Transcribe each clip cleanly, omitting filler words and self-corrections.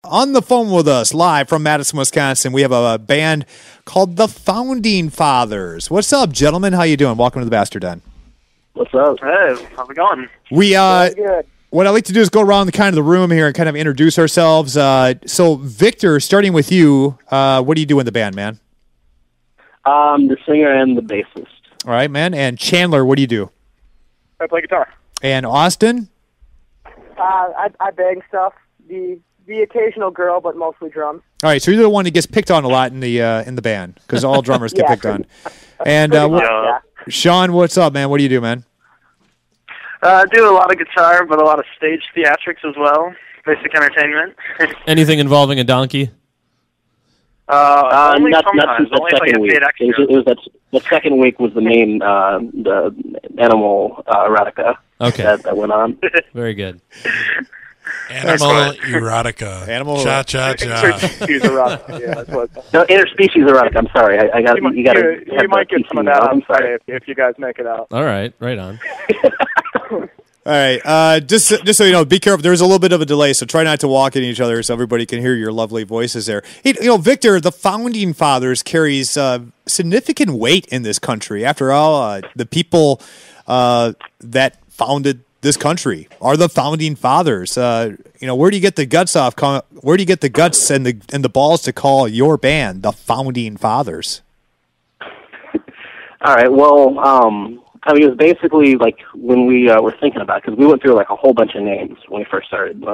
on the phone with us live from Madison, Wisconsin, we have a band called the Founding Fathers. What's up, gentlemen? How you doing? Welcome to the Basdard Den. What's up? Hey, how's it going? We Good. what I like to do is go around the room here and kind of introduce ourselves. So, Victor, starting with you, what do you do in the band, man? The singer and the bassist. All right, man. And Chandler, what do you do? I play guitar. And Austin? I bang stuff. The occasional girl, but mostly drums. All right, so you're the one that gets picked on a lot in the band because all drummers get picked on. And Yeah. Sean, what's up, man? What do you do, man? I do a lot of guitar, but a lot of stage theatrics as well. Basic entertainment. Anything involving a donkey? Only Not sometimes. that Only if I second get week. paid extra. It was that second week was the main the animal erotica Okay. that went on. Very good. Animal erotica. Animal Cha-cha-cha. She's a rough. Yeah, that's what. No, interspecies erotica. I'm sorry. I got you. Got to. You might get some of that on sorry. Friday if you guys make it out. All right. Right on. All right, just so you know, be careful. There's a little bit of a delay, so try not to walk into each other so everybody can hear your lovely voices there. Hey, Victor, the Founding Fathers carries significant weight in this country. After all, the people that founded this country are the Founding Fathers. Where do you get the guts off? Where do you get the guts and the balls to call your band the Founding Fathers? All right. Well, it was basically like when we were thinking about it, because we went through like a whole bunch of names when we first started.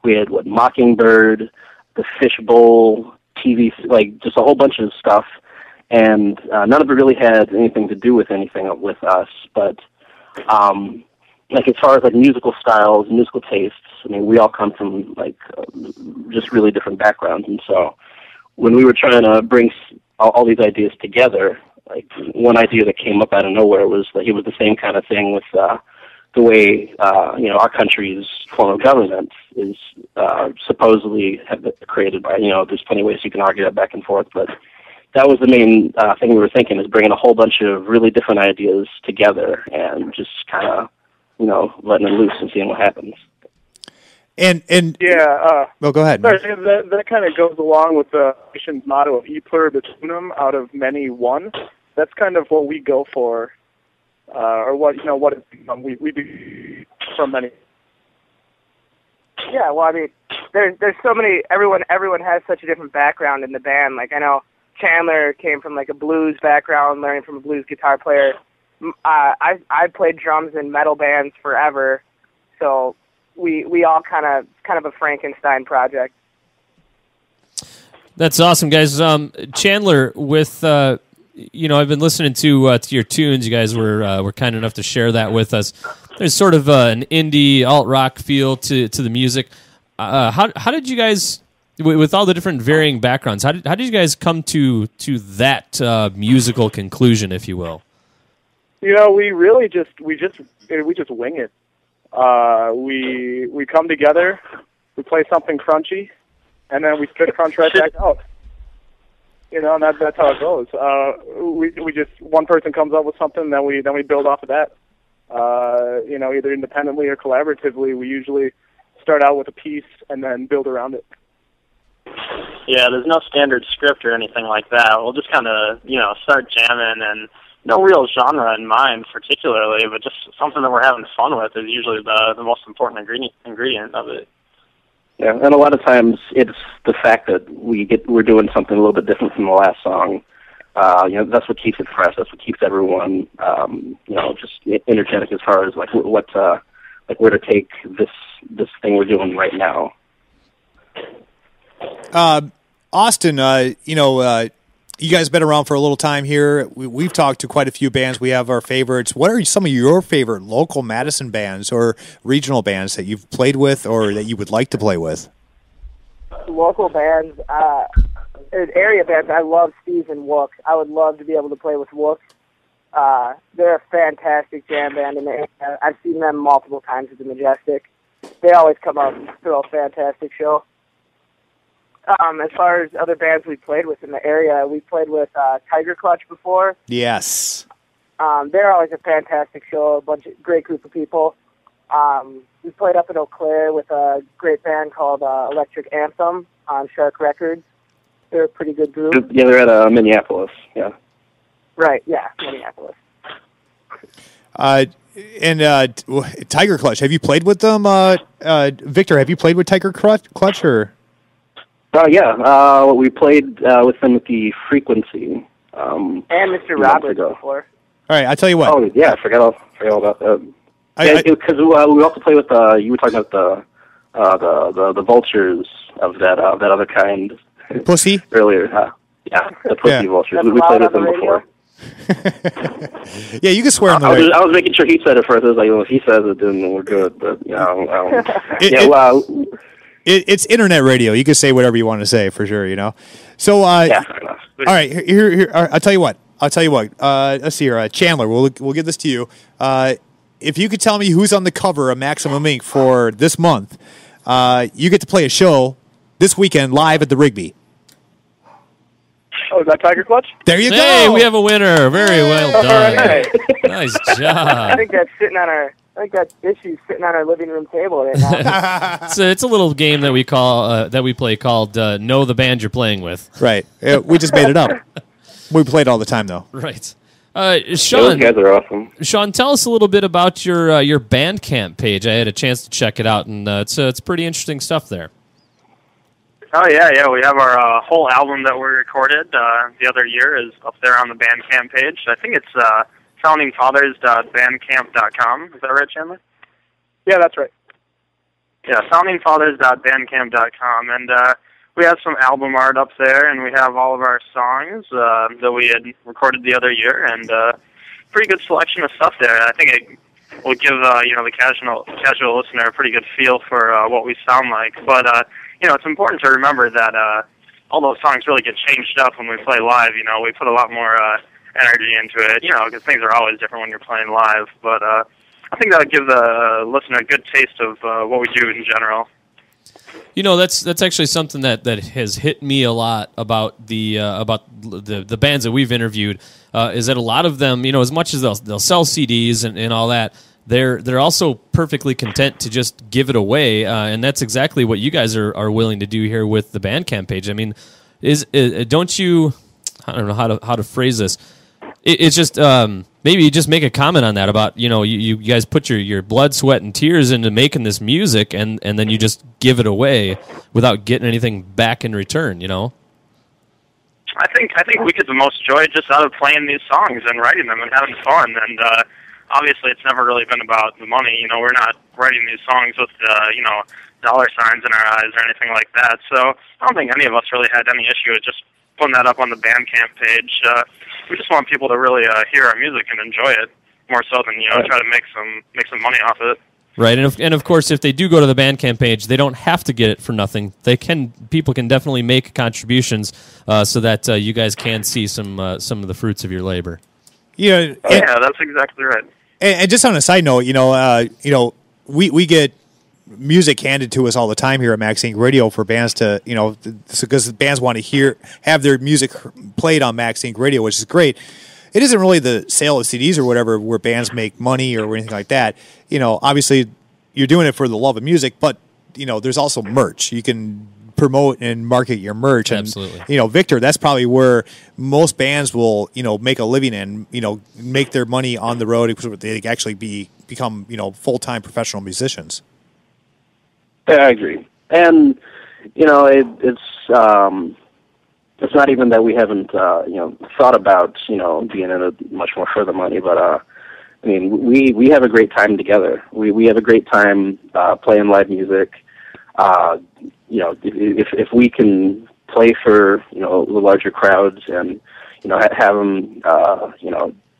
We had Mockingbird, the Fishbowl, TV, like just a whole bunch of stuff, and none of it really had anything to do with anything with us. But like as far as like musical styles, musical tastes, I mean, we all come from like just really different backgrounds, and so when we were trying to bring all these ideas together. Like one idea that came up out of nowhere was that it was the same kind of thing with the way our country's form of government is supposedly created by there's plenty of ways you can argue that back and forth, but that was the main thing we were thinking is bringing a whole bunch of really different ideas together and just kind of letting them loose and seeing what happens. And Yeah. well, go ahead. That kind of goes along with the nation's motto of "E pluribus unum," out of many one. That's kind of what we go for, or what we do from many. Yeah, well, I mean, there's so many. Everyone has such a different background in the band. Like I know Chandler came from like a blues background, learning from a blues guitar player. I played drums in metal bands forever, so we all kind of a Frankenstein project. That's awesome, guys. Chandler, with I've been listening to your tunes. You guys were kind enough to share that with us. There's sort of an indie alt rock feel to the music. How did you guys, with all the different varying backgrounds, how did you guys come to that musical conclusion, if you will? We really just wing it. We come together, we play something crunchy, and then we spit crunch right back out. And that's how it goes. We just one person comes up with something, then we build off of that. Either independently or collaboratively. We usually start out with a piece and then build around it. Yeah, there's no standard script or anything like that. We'll just kind of start jamming, and no real genre in mind particularly, but just something that we're having fun with is usually the most important ingredient of it. Yeah, and a lot of times it's the fact that we're doing something a little bit different from the last song. That's what keeps it fresh. That's what keeps everyone, just energetic as far as like where to take this thing we're doing right now. Austin, you guys have been around for a little time here. We've talked to quite a few bands. We have our favorites. What are some of your favorite local Madison bands or regional bands that you've played with or that you would like to play with? Local bands, area bands. I love Steve and Wook. I would love to be able to play with Wook. They're a fantastic jam band in the area. I've seen them multiple times at the Majestic. They always come out and throw a fantastic show. As far as other bands we played with in the area, we played with Tiger Clutch before. Yes. They're always a fantastic show, a great group of people. We played up in Eau Claire with a great band called Electric Anthem on Shark Records. They're a pretty good group. Yeah, they're at Minneapolis. Yeah. Right. Yeah, Minneapolis. Tiger Clutch. Have you played with them, Victor? Have you played with Tiger Clutch or? Yeah. We played with them at the Frequency. And Mr. Roberts before. All right, I'll tell you what. Oh yeah, I forgot all about that. Because we also play with you were talking about the vultures of that other kind. Pussy earlier. Yeah, the pussy vultures. We played with them before. Yeah, you can swear on the radio. I was making sure he said it first. I was like, well, if he says it, then we're good. But it's internet radio. You can say whatever you want to say for sure. You know. So yeah, fair enough. All right, here. I'll tell you what. Let's see here. Chandler, we'll give this to you. If you could tell me who's on the cover of Maximum Ink for this month, you get to play a show this weekend live at the Rigby. Oh, is that Tiger Clutch? There you go. Hey, we have a winner. Very well done. Right. Nice job. I think that issue's sitting on our living room table right now. So it's a little game that we play called Know the Band You're Playing With. Right. We just made it up. We play it all the time, though. Right. those Sean, guys are awesome. Sean, tell us a little bit about your Bandcamp page. I had a chance to check it out, and it's pretty interesting stuff there. Oh, yeah. We have our whole album that we recorded the other year is up there on the Bandcamp page. I think it's foundingfathers.bandcamp.com. Is that right, Chandler? Yeah, that's right. Yeah, foundingfathers.bandcamp.com. And we have some album art up there, and we have all of our songs that we had recorded the other year, and pretty good selection of stuff there. I think it will give the casual listener a pretty good feel for what we sound like. But it's important to remember that all those songs really get changed up when we play live. We put a lot more energy into it, because things are always different when you're playing live. But I think that'll give the listener a good taste of what we do in general. That's actually something that has hit me a lot about the bands that we've interviewed, is that a lot of them, as much as they'll sell CDs and all that, they're also perfectly content to just give it away, and that's exactly what you guys are willing to do here with the Bandcamp page. I mean, don't you? I don't know how to phrase this. It's just maybe you just make a comment on that about you guys put your blood, sweat, and tears into making this music, and then you just give it away without getting anything back in return. I think we get the most joy just out of playing these songs and writing them and having fun. And obviously, it's never really been about the money. We're not writing these songs with dollar signs in our eyes or anything like that. So I don't think any of us really had any issue with just putting that up on the Bandcamp page. We just want people to really hear our music and enjoy it more so than try to make some money off of it. Right, and of course, if they do go to the Bandcamp page, they don't have to get it for nothing. People can definitely make contributions so that you guys can see some of the fruits of your labor. Yeah, that's exactly right. And just on a side note, we get music handed to us all the time here at Max Inc. Radio for bands to, because bands want to have their music played on Max Inc. Radio, which is great. It isn't really the sale of CDs or whatever where bands make money or anything like that. Obviously you're doing it for the love of music, but there's also merch. You can promote and market your merch. Absolutely. And, Victor, that's probably where most bands will, make a living and, make their money on the road. They actually become, full-time professional musicians. Yeah, I agree. And, it's not even that we haven't, thought about, being in it much more for the money, but, we have a great time together. We have a great time playing live music. If we can play for, the larger crowds and, have them,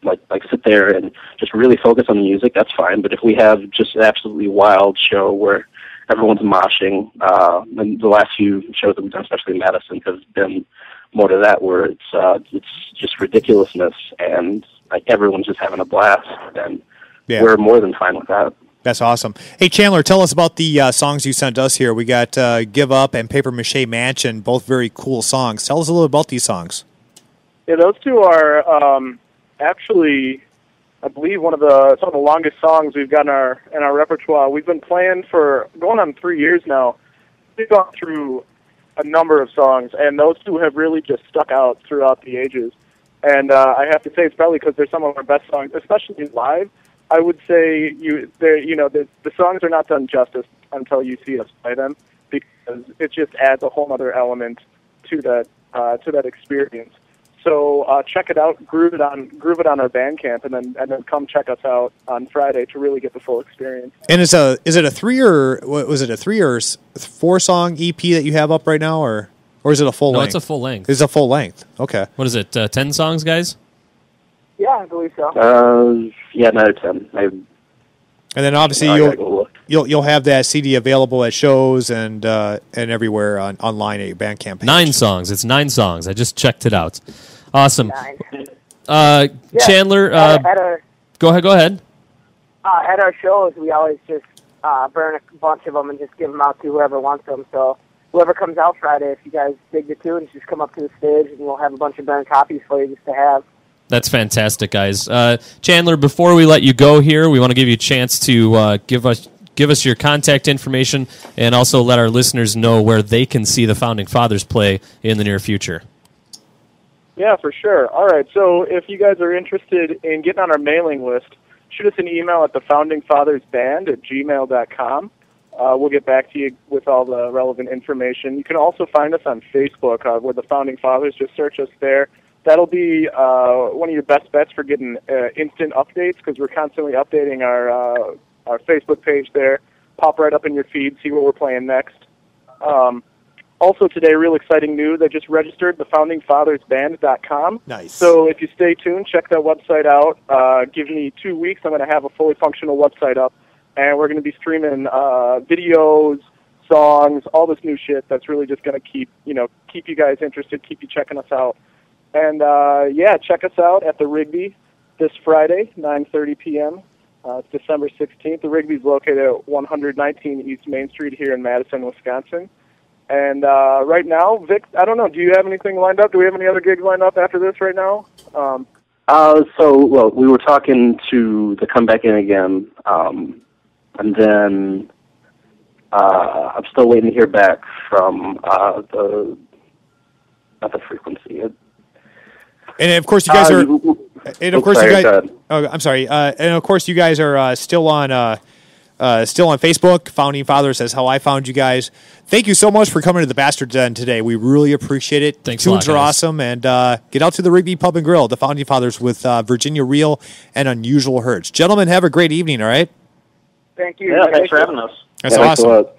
like sit there and just really focus on the music, that's fine. But if we have just an absolutely wild show where everyone's moshing, and the last few shows that we've done, especially in Madison, have been more to that, where it's just ridiculousness and like everyone's just having a blast, and we're more than fine with that. That's awesome. Hey, Chandler, tell us about the songs you sent us here. We got Give Up and Paper Mache Mansion, both very cool songs. Tell us a little about these songs. Yeah, those two are actually I believe some of the longest songs we've got in our repertoire. We've been playing for going on 3 years now. We've gone through a number of songs, and those two have really just stuck out throughout the ages. And I have to say, it's probably because they're some of our best songs, especially live. I would say the songs are not done justice until you see us play them, because it just adds a whole other element to that experience. So check it out, groove it on our Bandcamp, and then come check us out on Friday to really get the full experience. And is it a 3 or 4 song EP that you have up right now, or is it a full length? No, it's a full length. It's a full length. Okay. What is it? 10 songs, guys? Yeah, I believe so. Yeah, no, 10. And then obviously you'll have that CD available at shows and everywhere online at your Bandcamp page. 9 songs. It's 9 songs. I just checked it out. Awesome. 9. Chandler, go ahead. At our shows, we always just burn a bunch of them and just give them out to whoever wants them. So whoever comes out Friday, if you guys dig the tunes, just come up to the stage and we'll have a bunch of burned copies for you just to have. That's fantastic, guys. Chandler, before we let you go here, we want to give you a chance to give us your contact information and also let our listeners know where they can see the Founding Fathers play in the near future. Yeah, for sure. All right, so if you guys are interested in getting on our mailing list, shoot us an email at thefoundingfathersband@gmail.com. We'll get back to you with all the relevant information. You can also find us on Facebook. We're the Founding Fathers. Just search us there. That'll be one of your best bets for getting instant updates, because we're constantly updating our Facebook page there. Pop right up in your feed, see what we're playing next. Also today, real exciting news. I just registered thefoundingfathersband.com. Nice. So if you stay tuned, check that website out. Give me 2 weeks. I'm going to have a fully functional website up, and we're going to be streaming videos, songs, all this new shit that's really just going to keep you guys interested, keep you checking us out. And check us out at the Rigby this Friday, 9:30 p.m. It's December 16th. The Rigby's located at 119 East Main Street here in Madison, Wisconsin. And right now, Vic, I don't know, do you have anything lined up? Do we have any other gigs lined up after this right now? We were talking to the Come Back In Again, and then I'm still waiting to hear back from the Frequency. And of course, you guys are. And of course, you guys. Oh, I'm sorry. And of course, you guys are still on Facebook. Founding Fathers is how I found you guys. Thank you so much for coming to the Basdard Den today. We really appreciate it. Thanks Tunes a lot, are guys. Awesome, and get out to the Rigby Pub and Grill, the Founding Fathers with Virginia Reel and Unusual Hertz. Gentlemen, have a great evening. All right. Thank you. Yeah, thanks for having us. That's Thanks awesome. a lot.